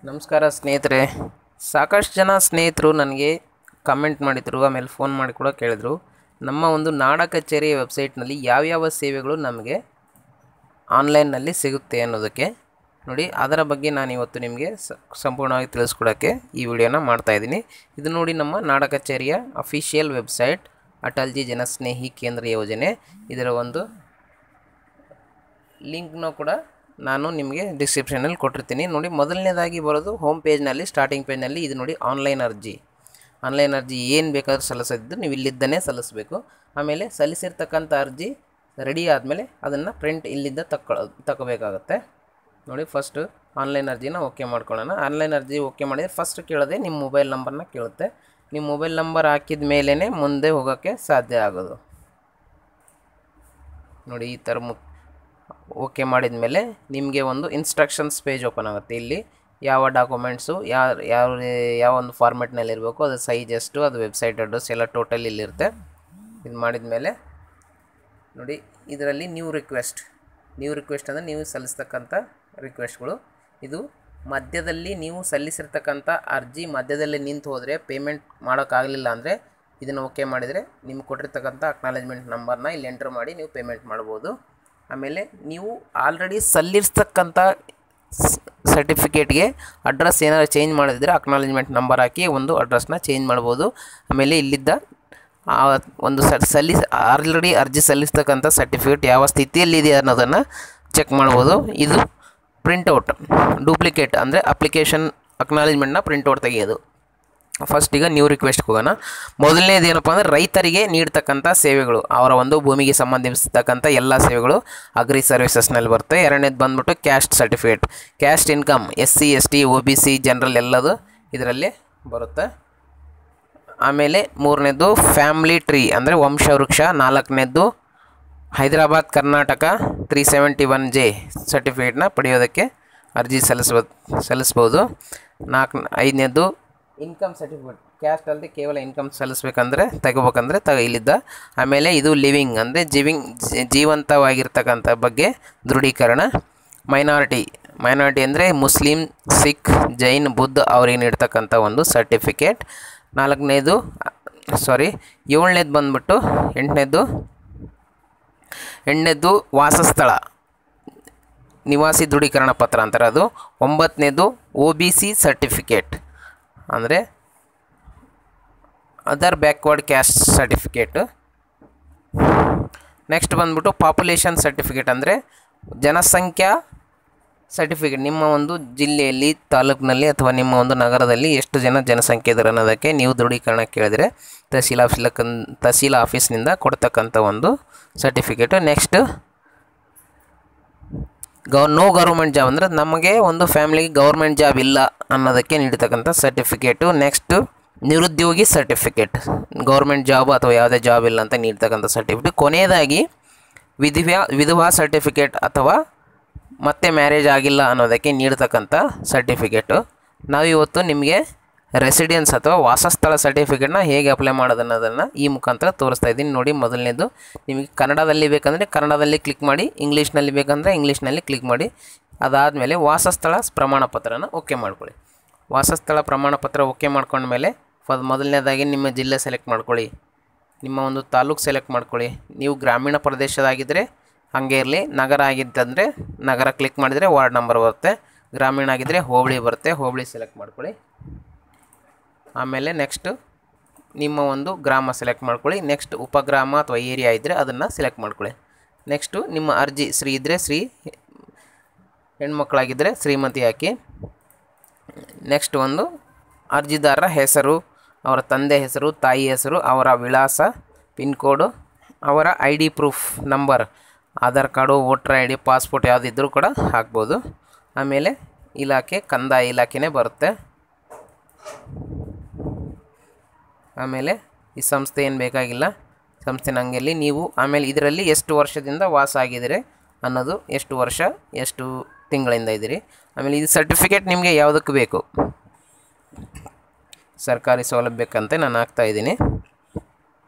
ನಮಸ್ಕಾರ ಸ್ನೇಹಿತರೆ. ಸಾಕಷ್ಟು ಜನ ಸ್ನೇಹಿತರು ನನಗೆ ಕಮೆಂಟ್ ಮಾಡಿದರು, ಆಮೇಲೆ ಫೋನ್ ಮಾಡಿ ಕೂಡ ಕೇಳಿದರು, ನಮ್ಮ ಒಂದು ನಾಡ ಕಚೇರಿ ವೆಬ್ಸೈಟ್ನಲ್ಲಿ ಯಾವ್ಯಾವ ಸೇವೆಗಳು ನಮಗೆ ಆನ್ಲೈನ್ನಲ್ಲಿ ಸಿಗುತ್ತೆ ಅನ್ನೋದಕ್ಕೆ. ನೋಡಿ, ಅದರ ಬಗ್ಗೆ ನಾನು ಇವತ್ತು ನಿಮಗೆ ಸಂಪೂರ್ಣವಾಗಿ ತಿಳಿಸ್ಕೊಡೋಕ್ಕೆ ಈ ವಿಡಿಯೋನ ಮಾಡ್ತಾಯಿದ್ದೀನಿ. ಇದು ನೋಡಿ ನಮ್ಮ ನಾಡ ಕಚೇರಿಯ ಅಫಿಷಿಯಲ್ ವೆಬ್ಸೈಟ್, ಅಟಲ್ಜಿ ಜನಸ್ನೇಹಿ ಕೇಂದ್ರ ಯೋಜನೆ. ಇದರ ಒಂದು ಲಿಂಕ್ನೂ ಕೂಡ ನಾನು ನಿಮಗೆ ಡಿಸ್ಕ್ರಿಪ್ಷನಲ್ಲಿ ಕೊಟ್ಟಿರ್ತೀನಿ. ನೋಡಿ, ಮೊದಲನೇದಾಗಿ ಬರೋದು ಹೋಮ್ ಪೇಜ್ನಲ್ಲಿ, ಸ್ಟಾರ್ಟಿಂಗ್ ಪೇಜ್ನಲ್ಲಿ ಇದು ನೋಡಿ ಆನ್ಲೈನ್ ಅರ್ಜಿ ಏನು ಬೇಕಾದರೂ ಸಲ್ಲಿಸಿದ್ದು ನೀವು ಇಲ್ಲಿದ್ದನೇ ಸಲ್ಲಿಸಬೇಕು. ಆಮೇಲೆ ಸಲ್ಲಿಸಿರ್ತಕ್ಕಂಥ ಅರ್ಜಿ ರೆಡಿ ಆದಮೇಲೆ ಅದನ್ನು ಪ್ರಿಂಟ್ ಇಲ್ಲಿಂದ ತಗೋಬೇಕಾಗತ್ತೆ. ನೋಡಿ, ಫಸ್ಟು ಆನ್ಲೈನ್ ಅರ್ಜಿನ ಓಕೆ ಮಾಡ್ಕೊಳ್ಳೋಣ. ಆನ್ಲೈನ್ ಅರ್ಜಿ ಓಕೆ ಮಾಡಿದರೆ ಫಸ್ಟ್ ಕೇಳೋದೆ ನಿಮ್ಮ ಮೊಬೈಲ್ ನಂಬರ್ನ ಕೇಳುತ್ತೆ. ನಿಮ್ಮ ಮೊಬೈಲ್ ನಂಬರ್ ಹಾಕಿದ ಮೇಲೇ ಮುಂದೆ ಹೋಗೋಕ್ಕೆ ಸಾಧ್ಯ ಆಗೋದು. ನೋಡಿ, ಈ ಥರ ಓಕೆ ಮಾಡಿದ ಮೇಲೆ ನಿಮಗೆ ಒಂದು ಇನ್ಸ್ಟ್ರಕ್ಷನ್ಸ್ ಪೇಜ್ ಓಪನ್ ಆಗುತ್ತೆ. ಇಲ್ಲಿ ಯಾವ ಡಾಕ್ಯುಮೆಂಟ್ಸು ಯಾವ ಒಂದು ಫಾರ್ಮೆಟ್ನಲ್ಲಿರಬೇಕು, ಅದು ಸೈಜ್ ಎಷ್ಟು, ಅದು ವೆಬ್ಸೈಟ್ ಅಡ್ರೆಸ್ ಎಲ್ಲ ಟೋಟಲ್ ಇಲ್ಲಿರುತ್ತೆ. ಇದು ಮಾಡಿದ ಮೇಲೆ ನೋಡಿ, ಇದರಲ್ಲಿ ನ್ಯೂ ರಿಕ್ವೆಸ್ಟ್ ಅಂದರೆ ನೀವು ಸಲ್ಲಿಸ್ತಕ್ಕಂಥ ರಿಕ್ವೆಸ್ಟ್ಗಳು. ಇದು ಮಧ್ಯದಲ್ಲಿ ನೀವು ಸಲ್ಲಿಸಿರ್ತಕ್ಕಂಥ ಅರ್ಜಿ ಮಧ್ಯದಲ್ಲಿ ನಿಂತು ಹೋದರೆ, ಪೇಮೆಂಟ್ ಮಾಡೋಕ್ಕಾಗಲಿಲ್ಲ ಅಂದರೆ ಇದನ್ನು ಓಕೆ ಮಾಡಿದರೆ ನಿಮ್ಗೆ ಕೊಟ್ಟಿರ್ತಕ್ಕಂಥ ಅಕ್ನಾಲೇಜ್ಮೆಂಟ್ ನಂಬರ್ನ ಇಲ್ಲಿ ಎಂಟ್ರ್ ಮಾಡಿ ನೀವು ಪೇಮೆಂಟ್ ಮಾಡ್ಬೋದು. ಆಮೇಲೆ ನೀವು ಆಲ್ರೆಡಿ ಸಲ್ಲಿಸ್ತಕ್ಕಂಥ ಸರ್ಟಿಫಿಕೇಟ್ಗೆ ಅಡ್ರೆಸ್ ಏನಾದರೂ ಚೇಂಜ್ ಮಾಡಿದರೆ ಅಕ್ನಾಲೇಜ್ಮೆಂಟ್ ನಂಬರ್ ಹಾಕಿ ಒಂದು ಅಡ್ರೆಸ್ನ ಚೇಂಜ್ ಮಾಡ್ಬೋದು. ಆಮೇಲೆ ಇಲ್ಲಿದ್ದ ಒಂದು ಆಲ್ರೆಡಿ ಅರ್ಜಿ ಸಲ್ಲಿಸ್ತಕ್ಕಂಥ ಸರ್ಟಿಫಿಕೇಟ್ ಯಾವ ಸ್ಥಿತಿಯಲ್ಲಿದೆ ಅನ್ನೋದನ್ನು ಚೆಕ್ ಮಾಡ್ಬೋದು. ಇದು ಪ್ರಿಂಟೌಟ್ ಡೂಪ್ಲಿಕೇಟ್ ಅಂದರೆ ಅಪ್ಲಿಕೇಶನ್ ಅಕ್ನಾಲೇಜ್ಮೆಂಟ್ನ ಪ್ರಿಂಟೌಟ್ ತೆಗೆಯೋದು. ಫಸ್ಟ್ ಈಗ ನ್ಯೂ ರಿಕ್ವೆಸ್ಟ್ಗೆ ಹೋಗೋಣ. ಮೊದಲನೇದು ಏನಪ್ಪ ಅಂದರೆ ರೈತರಿಗೆ ನೀಡ್ತಕ್ಕಂಥ ಸೇವೆಗಳು, ಅವರ ಒಂದು ಭೂಮಿಗೆ ಸಂಬಂಧಿಸಿರ್ತಕ್ಕಂಥ ಎಲ್ಲ ಸೇವೆಗಳು ಅಗ್ರಿ ಸರ್ವಿಸಸ್ನಲ್ಲಿ ಬರುತ್ತೆ. ಎರಡನೇದು ಬಂದ್ಬಿಟ್ಟು caste certificate, caste income, SC ST OBC general ಎಲ್ಲದು ಇದರಲ್ಲಿ ಬರುತ್ತೆ. ಆಮೇಲೆ ಮೂರನೇದು ಫ್ಯಾಮ್ಲಿ ಟ್ರೀ ಅಂದರೆ ವಂಶವೃಕ್ಷ. ನಾಲ್ಕನೇದು ಹೈದರಾಬಾದ್ ಕರ್ನಾಟಕ 371J ಸರ್ಟಿಫಿಕೇಟ್ನ ಪಡೆಯೋದಕ್ಕೆ ಅರ್ಜಿ ಸಲ್ಲಿಸ್ಬೋದು. ಐದನೇದು ಇನ್ಕಮ್ ಸರ್ಟಿಫಿಕೇಟ್, ಕ್ಯಾಸ್ಟ್ ಅಲ್ಲದೆ ಕೇವಲ ಇನ್ಕಮ್ ಸಲ್ಲಿಸ್ಬೇಕಂದ್ರೆ ಇಲ್ಲಿದ್ದ. ಆಮೇಲೆ ಇದು ಲಿವಿಂಗ್ ಅಂದರೆ ಜೀವಂತವಾಗಿರ್ತಕ್ಕಂಥ ಬಗ್ಗೆ ದೃಢೀಕರಣ. ಮೈನಾರಿಟಿ ಅಂದರೆ ಮುಸ್ಲಿಂ, ಸಿಖ್, ಜೈನ್, ಬುದ್ಧ ಅವರಿಗೆ ನೀಡ್ತಕ್ಕಂಥ ಒಂದು ಸರ್ಟಿಫಿಕೇಟ್. ಏಳನೇದು ಬಂದ್ಬಿಟ್ಟು ಎಂಟನೇದು ವಾಸಸ್ಥಳ ನಿವಾಸಿ ದೃಢೀಕರಣ ಪತ್ರ ಅಂತಾರೆ ಅದು. 9ನೇದು OBC ಸರ್ಟಿಫಿಕೇಟ್ ಅಂದರೆ other backward caste certificate. Next ಬಂದ್ಬಿಟ್ಟು ಪಾಪ್ಯುಲೇಷನ್ ಸರ್ಟಿಫಿಕೇಟ್ ಅಂದರೆ ಜನಸಂಖ್ಯಾ ಸರ್ಟಿಫಿಕೇಟ್. ನಿಮ್ಮ ಒಂದು ಜಿಲ್ಲೆಯಲ್ಲಿ, ತಾಲೂಕಿನಲ್ಲಿ ಅಥವಾ ನಿಮ್ಮ ಒಂದು ನಗರದಲ್ಲಿ ಎಷ್ಟು ಜನಸಂಖ್ಯೆ ಇದ್ದಾರೆ ಅನ್ನೋದಕ್ಕೆ ನೀವು ದೃಢೀಕರಣ ಕೇಳಿದರೆ ತಹಸೀಲ್ ಆಫೀಸ್ನಿಂದ ಕೊಡ್ತಕ್ಕಂಥ ಒಂದು certificate. Next no government job ಅಂದರೆ ನಮಗೆ ಒಂದು ಫ್ಯಾಮಿಲಿಗೆ ಗೌರ್ಮೆಂಟ್ ಜಾಬ್ ಇಲ್ಲ ಅನ್ನೋದಕ್ಕೆ ನೀಡ್ತಕ್ಕಂಥ ಸರ್ಟಿಫಿಕೇಟು. ನೆಕ್ಸ್ಟು ನಿರುದ್ಯೋಗಿ ಸರ್ಟಿಫಿಕೇಟ್, ಗೌರ್ಮೆಂಟ್ ಜಾಬ್ ಅಥವಾ ಯಾವುದೇ ಜಾಬ್ ಇಲ್ಲ ಅಂತ ನೀಡ್ತಕ್ಕಂಥ ಸರ್ಟಿಫಿಕೇಟ್. ಕೊನೆಯದಾಗಿ ವಿಧವಾ ಸರ್ಟಿಫಿಕೇಟ್ ಅಥವಾ ಮತ್ತೆ ಮ್ಯಾರೇಜ್ ಆಗಿಲ್ಲ ಅನ್ನೋದಕ್ಕೆ ನೀಡ್ತಕ್ಕಂಥ ಸರ್ಟಿಫಿಕೇಟು. ನಾವಿವತ್ತು ನಿಮಗೆ ರೆಸಿಡೆನ್ಸ್ ಅಥವಾ ವಾಸಸ್ಥಳ ಸರ್ಟಿಫಿಕೇಟ್ನ ಹೇಗೆ ಅಪ್ಲೈ ಮಾಡೋದು ಅನ್ನೋದನ್ನು ಈ ಮುಖಾಂತರ ತೋರಿಸ್ತಾ ಇದ್ದೀನಿ. ನೋಡಿ, ಮೊದಲನೇದು ನಿಮಗೆ ಕನ್ನಡದಲ್ಲಿ ಬೇಕಂದರೆ ಕನ್ನಡದಲ್ಲಿ ಕ್ಲಿಕ್ ಮಾಡಿ, ಇಂಗ್ಲೀಷ್ನಲ್ಲಿ ಬೇಕಂದರೆ ಇಂಗ್ಲೀಷ್ನಲ್ಲಿ ಕ್ಲಿಕ್ ಮಾಡಿ. ಅದಾದಮೇಲೆ ವಾಸಸ್ಥಳ ಪ್ರಮಾಣ ಪತ್ರನ ಓಕೆ ಮಾಡ್ಕೊಳ್ಳಿ. ವಾಸಸ್ಥಳ ಪ್ರಮಾಣ ಪತ್ರ ಓಕೆ ಮಾಡ್ಕೊಂಡ್ಮೇಲೆ ಮೊದಲನೇದಾಗಿ ನಿಮ್ಮ ಜಿಲ್ಲೆ ಸೆಲೆಕ್ಟ್ ಮಾಡ್ಕೊಳ್ಳಿ, ನಿಮ್ಮ ಒಂದು ತಾಲೂಕು ಸೆಲೆಕ್ಟ್ ಮಾಡ್ಕೊಳ್ಳಿ. ನೀವು ಗ್ರಾಮೀಣ ಪ್ರದೇಶದಾಗಿದ್ದರೆ ಹಾಗೆ ಇರಲಿ, ನಗರ ಆಗಿದ್ದಂದರೆ ನಗರ ಕ್ಲಿಕ್ ಮಾಡಿದರೆ ವಾರ್ಡ್ ನಂಬರ್ ಬರುತ್ತೆ, ಗ್ರಾಮೀಣ ಆಗಿದ್ದರೆ ಹೋಬಳಿ ಬರುತ್ತೆ, ಹೋಬಳಿ ಸೆಲೆಕ್ಟ್ ಮಾಡ್ಕೊಳ್ಳಿ. ಆಮೇಲೆ ನೆಕ್ಸ್ಟು ನಿಮ್ಮ ಒಂದು ಗ್ರಾಮ ಸೆಲೆಕ್ಟ್ ಮಾಡ್ಕೊಳ್ಳಿ. ನೆಕ್ಸ್ಟ್ ಉಪಗ್ರಾಮ ಅಥವಾ ಏರಿಯಾ ಇದ್ದರೆ ಅದನ್ನು ಸೆಲೆಕ್ಟ್ ಮಾಡ್ಕೊಳ್ಳಿ. ನೆಕ್ಸ್ಟು ನಿಮ್ಮ ಅರ್ಜಿ ಶ್ರೀ ಇದ್ದರೆ ಶ್ರೀ, ಹೆಣ್ಮಕ್ಳಾಗಿದ್ದರೆ ಶ್ರೀಮತಿ ಹಾಕಿ. ನೆಕ್ಸ್ಟ್ ಒಂದು ಅರ್ಜಿದಾರರ ಹೆಸರು, ಅವರ ತಂದೆ ಹೆಸರು, ತಾಯಿ ಹೆಸರು, ಅವರ ವಿಳಾಸ, ಪಿನ್ ಕೋಡು, ಅವರ ID proof number, Aadhaar card, voter ID, passport ಯಾವುದಿದ್ರೂ ಕೂಡ ಹಾಕ್ಬೋದು. ಆಮೇಲೆ ಇಲಾಖೆ ಕಂದಾಯ ಇಲಾಖೆನೇ ಬರುತ್ತೆ. ಆಮೇಲೆ ಈ ಸಂಸ್ಥೆ ಏನು ಬೇಕಾಗಿಲ್ಲ, ಸಂಸ್ಥೆ ನಂಗೆಲ್ಲಿ ನೀವು. ಆಮೇಲೆ ಇದರಲ್ಲಿ ಎಷ್ಟು ವರ್ಷದಿಂದ ವಾಸ ಆಗಿದ್ದೀರಿ ಅನ್ನೋದು, ಎಷ್ಟು ವರ್ಷ ಎಷ್ಟು ತಿಂಗಳಿಂದ ಇದ್ದೀರಿ. ಆಮೇಲೆ ಇದು ಸರ್ಟಿಫಿಕೇಟ್ ನಿಮಗೆ ಯಾವುದಕ್ಕೆ ಬೇಕು, ಸರ್ಕಾರಿ ಸೌಲಭ್ಯಕ್ಕಂತೆ ನಾನು ಹಾಕ್ತಾಯಿದ್ದೀನಿ.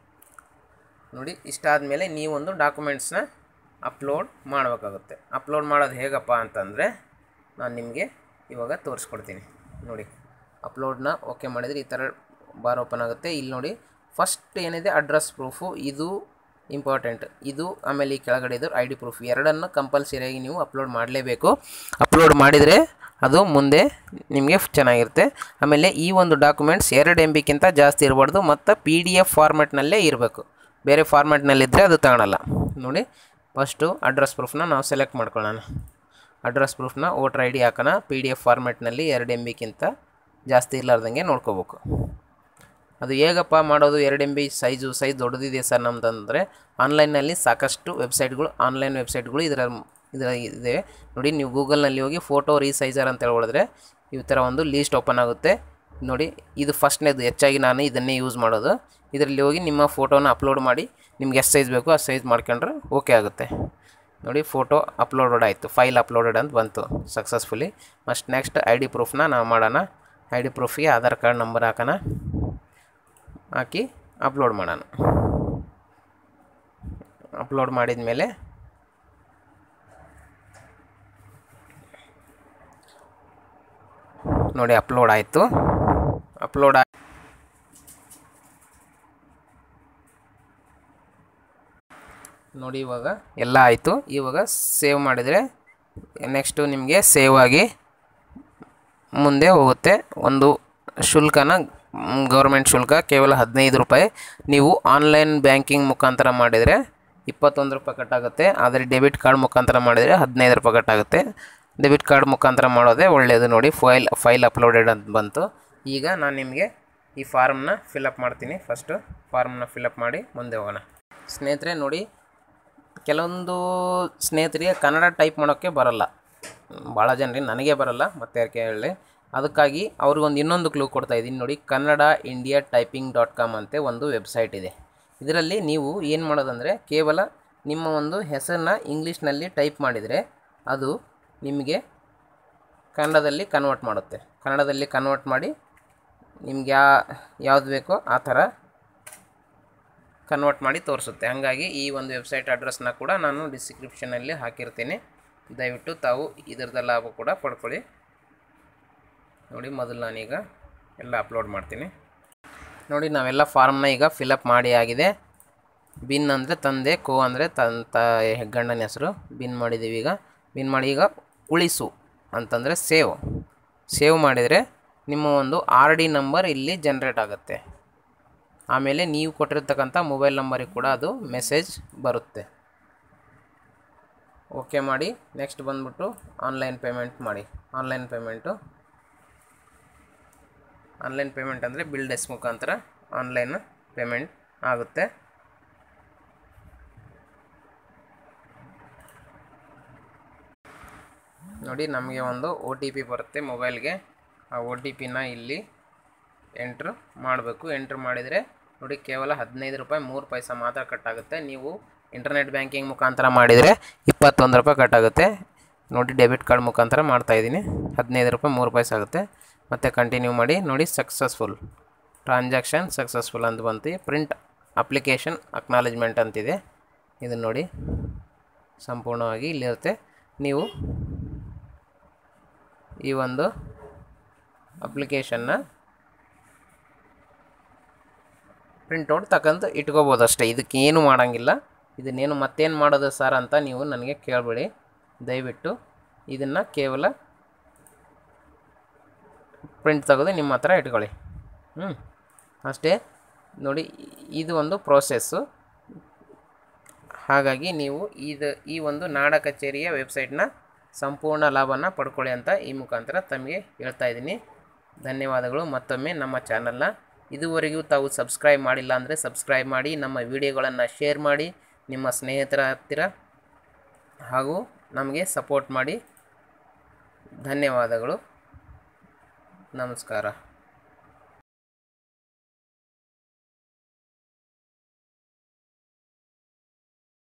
ನೋಡಿ, ಇಷ್ಟಾದಮೇಲೆ ನೀವೊಂದು ಡಾಕ್ಯುಮೆಂಟ್ಸ್ನ ಅಪ್ಲೋಡ್ ಮಾಡಬೇಕಾಗುತ್ತೆ. ಅಪ್ಲೋಡ್ ಮಾಡೋದು ಹೇಗಪ್ಪ ಅಂತಂದರೆ ನಾನು ನಿಮಗೆ ಇವಾಗ ತೋರಿಸ್ಕೊಡ್ತೀನಿ. ನೋಡಿ ಅಪ್ಲೋಡ್ನ ಓಕೆ ಮಾಡಿದರೆ ಈ ಥರ ಬಾರ್ ಓಪನ್ ಆಗುತ್ತೆ. ಇಲ್ಲಿ ನೋಡಿ ಫಸ್ಟ್ ಏನಿದೆ ಅಡ್ರೆಸ್ ಪ್ರೂಫು ಇದು ಇಂಪಾರ್ಟೆಂಟ್, ಇದು ಆಮೇಲೆ ಈ ಕೆಳಗಡೆ ಇದು ಐ ಡಿ ಪ್ರೂಫ್, ಎರಡನ್ನು ಕಂಪಲ್ಸರಿಯಾಗಿ ನೀವು ಅಪ್ಲೋಡ್ ಮಾಡಲೇಬೇಕು. ಅಪ್ಲೋಡ್ ಮಾಡಿದರೆ ಅದು ಮುಂದೆ ನಿಮಗೆ ಚೆನ್ನಾಗಿರುತ್ತೆ. ಆಮೇಲೆ ಈ ಒಂದು ಡಾಕ್ಯುಮೆಂಟ್ಸ್ 2 MB ಜಾಸ್ತಿ ಇರಬಾರ್ದು ಮತ್ತು PDF ಫಾರ್ಮ್ಯಾಟ್ನಲ್ಲೇ ಇರಬೇಕು. ಬೇರೆ ಫಾರ್ಮ್ಯಾಟ್ನಲ್ಲಿದ್ದರೆ ಅದು ತಗೊಳ್ಳಲ್ಲ. ನೋಡಿ ಫಸ್ಟು ಅಡ್ರೆಸ್ ಪ್ರೂಫ್ನ ನಾವು ಸೆಲೆಕ್ಟ್ ಮಾಡ್ಕೊಳ್ಳೋಣ. ಅಡ್ರೆಸ್ ಪ್ರೂಫ್ನ ವೋಟರ್ ID ಹಾಕೋಣ. PDF ಫಾರ್ಮ್ಯಾಟ್ನಲ್ಲಿ 2 MB ಜಾಸ್ತಿ ಇರಲಾರ್ದಂಗೆ ನೋಡ್ಕೋಬೇಕು. ಅದು ಹೇಗಪ್ಪ ಮಾಡೋದು? 2 MB ಸೈಜ್ ದೊಡ್ಡದಿದೆ ಸರ್ ನಮ್ಮದಂದರೆ ಆನ್ಲೈನಲ್ಲಿ ಸಾಕಷ್ಟು ಆನ್ಲೈನ್ ವೆಬ್ಸೈಟ್ಗಳು ಇದರ ಇದೆ ನೋಡಿ. ನೀವು ಗೂಗಲ್ನಲ್ಲಿ ಹೋಗಿ ಫೋಟೋ ರೀಸೈಜರ್ ಅಂತ ಹೇಳಿದ್ರೆ ಈ ಥರ ಒಂದು ಲೀಸ್ಟ್ ಓಪನ್ ಆಗುತ್ತೆ ನೋಡಿ. ಇದು ಫಸ್ಟ್ನೇದು, ಹೆಚ್ಚಾಗಿ ನಾನು ಇದನ್ನೇ ಯೂಸ್ ಮಾಡೋದು. ಇದರಲ್ಲಿ ಹೋಗಿ ನಿಮ್ಮ ಫೋಟೋನ ಅಪ್ಲೋಡ್ ಮಾಡಿ ನಿಮ್ಗೆ ಎಷ್ಟು ಸೈಜ್ ಬೇಕೋ ಆ ಸೈಜ್ ಮಾಡ್ಕೊಂಡ್ರೆ ಓಕೆ ಆಗುತ್ತೆ ನೋಡಿ. ಫೋಟೋ ಅಪ್ಲೋಡೆಡ್ ಆಯಿತು, ಫೈಲ್ ಅಪ್ಲೋಡೆಡ್ ಅಂತ ಬಂತು ಸಕ್ಸಸ್ಫುಲಿ. ನೆಕ್ಸ್ಟ್ ಐ ಡಿ ಪ್ರೂಫ್ನ ನಾವು ಮಾಡೋಣ. ಐ ಡಿ ಪ್ರೂಫಿಗೆ ಆಧಾರ್ ಕಾರ್ಡ್ ನಂಬರ್ ಹಾಕೋಣ, ಹಾಕಿ ಅಪ್ಲೋಡ್ ಮಾಡೋಣ. ಅಪ್ಲೋಡ್ ಮಾಡಿದ ಮೇಲೆ ನೋಡಿ ಅಪ್ಲೋಡ್ ಆಯಿತು. ನೋಡಿ ಇವಾಗ ಎಲ್ಲ ಆಯಿತು. ಇವಾಗ ಸೇವ್ ಮಾಡಿದರೆ ನೆಕ್ಸ್ಟು ನಿಮಗೆ ಸೇವ್ ಆಗಿ ಮುಂದೆ ಹೋಗುತ್ತೆ. ಒಂದು ಶುಲ್ಕನ ಗೌರ್ಮೆಂಟ್ ಶುಲ್ಕ ಕೇವಲ 15 ರೂಪಾಯಿ. ನೀವು ಆನ್ಲೈನ್ ಬ್ಯಾಂಕಿಂಗ್ ಮುಖಾಂತರ ಮಾಡಿದರೆ 21 ರೂಪಾಯಿ ಕಟ್ಟಾಗುತ್ತೆ. ಆದರೆ ಡೆಬಿಟ್ ಕಾರ್ಡ್ ಮುಖಾಂತರ ಮಾಡಿದರೆ 15 ರೂಪಾಯಿ ಕಟ್ಟಾಗುತ್ತೆ. ಡೆಬಿಟ್ ಕಾರ್ಡ್ ಮುಖಾಂತರ ಮಾಡೋದೇ ಒಳ್ಳೆಯದು. ನೋಡಿ ಫೈಲ್ ಅಪ್ಲೋಡೆಡ್ ಅಂತ ಬಂತು. ಈಗ ನಾನು ನಿಮಗೆ ಈ ಫಾರ್ಮ್ನ ಫಿಲಪ್ ಮಾಡ್ತೀನಿ. ಫಸ್ಟು ಫಾರ್ಮ್ನ ಫಿಲಪ್ ಮಾಡಿ ಮುಂದೆ ಹೋಗೋಣ. ಸ್ನೇಹಿತರೆ ನೋಡಿ, ಕೆಲವೊಂದು ಸ್ನೇಹಿತರಿಗೆ ಕನ್ನಡ ಟೈಪ್ ಮಾಡೋಕ್ಕೆ ಬರಲ್ಲ, ಭಾಳ ಜನರಿಗೆ, ನನಗೆ ಬರಲ್ಲ, ಮತ್ತೆ ಯಾಕೆ ಹೇಳಿ. ಅದಕ್ಕಾಗಿ ಅವ್ರಿಗೊಂದು ಇನ್ನೊಂದು ಕ್ಲೂ ಕೊಡ್ತಾಯಿದ್ದೀನಿ ನೋಡಿ. kannada.india.typing.com ಅಂತ ಒಂದು ವೆಬ್ಸೈಟ್ ಇದೆ. ಇದರಲ್ಲಿ ನೀವು ಏನು ಮಾಡೋದಂದರೆ ಕೇವಲ ನಿಮ್ಮ ಒಂದು ಹೆಸರನ್ನ ಇಂಗ್ಲೀಷ್ನಲ್ಲಿ ಟೈಪ್ ಮಾಡಿದರೆ ಅದು ನಿಮಗೆ ಕನ್ನಡದಲ್ಲಿ ಕನ್ವರ್ಟ್ ಮಾಡುತ್ತೆ. ಕನ್ನಡದಲ್ಲಿ ಕನ್ವರ್ಟ್ ಮಾಡಿ ನಿಮ್ಗೆ ಯಾವ್ದು ಬೇಕೋ ಆ ಥರ ಕನ್ವರ್ಟ್ ಮಾಡಿ ತೋರಿಸುತ್ತೆ. ಹಾಗಾಗಿ ಈ ಒಂದು ವೆಬ್ಸೈಟ್ ಅಡ್ರೆಸ್ನ ಕೂಡ ನಾನು ಡಿಸ್ಕ್ರಿಪ್ಷನಲ್ಲಿ ಹಾಕಿರ್ತೀನಿ. ದಯವಿಟ್ಟು ತಾವು ಇದರದ ಲಾಭ ಕೂಡ ಪಡ್ಕೊಳ್ಳಿ. ನೋಡಿ ಮೊದಲು ನಾನೀಗ ಎಲ್ಲ ಅಪ್ಲೋಡ್ ಮಾಡ್ತೀನಿ. ನೋಡಿ ನಾವೆಲ್ಲ ಫಾರ್ಮ್ನ ಈಗ ಫಿಲಪ್ ಮಾಡಿ ಆಗಿದೆ. ಬಿನ್ ಅಂದರೆ ತಂದೆ, ಕೋ ಅಂದರೆ ಗಂಡನ ಹೆಸರು. ಬಿನ್ ಮಾಡಿದ್ದೀವಿ. ಈಗ ಬಿನ್ ಮಾಡಿ ಈಗ ಉಳಿಸು ಅಂತಂದರೆ ಸೇವ್ ಮಾಡಿದರೆ ನಿಮ್ಮ ಒಂದು RD ನಂಬರ್ ಇಲ್ಲಿ ಜನ್ರೇಟ್ ಆಗುತ್ತೆ. ಆಮೇಲೆ ನೀವು ಕೊಟ್ಟಿರ್ತಕ್ಕಂಥ ಮೊಬೈಲ್ ನಂಬರಿಗೆ ಕೂಡ ಅದು ಮೆಸೇಜ್ ಬರುತ್ತೆ. ಓಕೆ ಮಾಡಿ ನೆಕ್ಸ್ಟ್ ಬಂದ್ಬಿಟ್ಟು ಆನ್ಲೈನ್ ಪೇಮೆಂಟ್ ಮಾಡಿ. ಆನ್ಲೈನ್ ಪೇಮೆಂಟ್ ಅಂದರೆ ಬಿಲ್ಡೆಸ್ ಮುಖಾಂತರ ಆನ್ಲೈನ್ ಪೇಮೆಂಟ್ ಆಗುತ್ತೆ. ನೋಡಿ ನಮಗೆ ಒಂದು OTP ಬರುತ್ತೆ ಮೊಬೈಲ್ಗೆ. ಆ OTPನ ಇಲ್ಲಿ ಎಂಟ್ರ್ ಮಾಡಬೇಕು. ಎಂಟ್ರ್ ಮಾಡಿದರೆ ನೋಡಿ ಕೇವಲ 15 ರೂಪಾಯಿ 3 ಪೈಸೆ ಮಾತ್ರ ಕಟ್ಟಾಗುತ್ತೆ. ನೀವು ಇಂಟರ್ನೆಟ್ ಬ್ಯಾಂಕಿಂಗ್ ಮುಖಾಂತರ ಮಾಡಿದರೆ 21 ರೂಪಾಯಿ ಕಟ್ಟಾಗುತ್ತೆ. ನೋಡಿ ಡೆಬಿಟ್ ಕಾರ್ಡ್ ಮುಖಾಂತರ ಮಾಡ್ತಾಯಿದ್ದೀನಿ. 15 ರೂಪಾಯಿ 3 ಪೈಸೆ ಆಗುತ್ತೆ. ಮತ್ತು ಕಂಟಿನ್ಯೂ ಮಾಡಿ. ನೋಡಿ ಟ್ರಾನ್ಸಾಕ್ಷನ್ ಸಕ್ಸಸ್ಫುಲ್ ಅಂತ ಬಂತು. ಪ್ರಿಂಟ್ ಅಪ್ಲಿಕೇಶನ್ ಅಕ್ನಾಲೇಜ್ಮೆಂಟ್ ಅಂತಿದೆ. ಇದನ್ನು ನೋಡಿ ಸಂಪೂರ್ಣವಾಗಿ ಇಲ್ಲಿರುತ್ತೆ. ನೀವು ಈ ಒಂದು ಅಪ್ಲಿಕೇಶನ್ನ ಪ್ರಿಂಟೌಟ್ ತಗೊಂಡು ಇಟ್ಕೋಬೋದು ಅಷ್ಟೇ. ಇದಕ್ಕೇನು ಮಾಡೋಂಗಿಲ್ಲ. ಇದನ್ನೇನು ಮತ್ತೇನು ಮಾಡೋದು ಸರ್ ಅಂತ ನೀವು ನನಗೆ ಕೇಳಬೇಡಿ. ದಯವಿಟ್ಟು ಇದನ್ನು ಕೇವಲ ಪ್ರಿಂಟ್ ತೆಗೆದು ನಿಮ್ಮ ಹತ್ರ ಇಟ್ಕೊಳ್ಳಿ. ಅಷ್ಟೇ. ನೋಡಿ ಇದು ಒಂದು ಪ್ರೋಸೆಸ್ಸು. ಹಾಗಾಗಿ ನೀವು ಈ ಒಂದು ನಾಡ ಕಚೇರಿಯ ವೆಬ್ಸೈಟ್ನ ಸಂಪೂರ್ಣ ಲಾಭನ ಪಡ್ಕೊಳ್ಳಿ ಅಂತ ಈ ಮುಖಾಂತರ ತಮಗೆ ಹೇಳ್ತಾ ಇದ್ದೀನಿ. ಧನ್ಯವಾದಗಳು. ಮತ್ತೊಮ್ಮೆ ನಮ್ಮ ಚಾನಲ್ನ ಇದುವರೆಗೂ ತಾವು ಸಬ್ಸ್ಕ್ರೈಬ್ ಮಾಡಿಲ್ಲ ಅಂದರೆ ಸಬ್ಸ್ಕ್ರೈಬ್ ಮಾಡಿ, ನಮ್ಮ ವಿಡಿಯೋಗಳನ್ನು ಶೇರ್ ಮಾಡಿ, ನಿಮ್ಮ ಸ್ನೇಹಿತರ ಹತ್ತಿರ ಹಾಗೂ ನಮಗೆ ಸಪೋರ್ಟ್ ಮಾಡಿ. ಧನ್ಯವಾದಗಳು. ನಮಸ್ಕಾರ.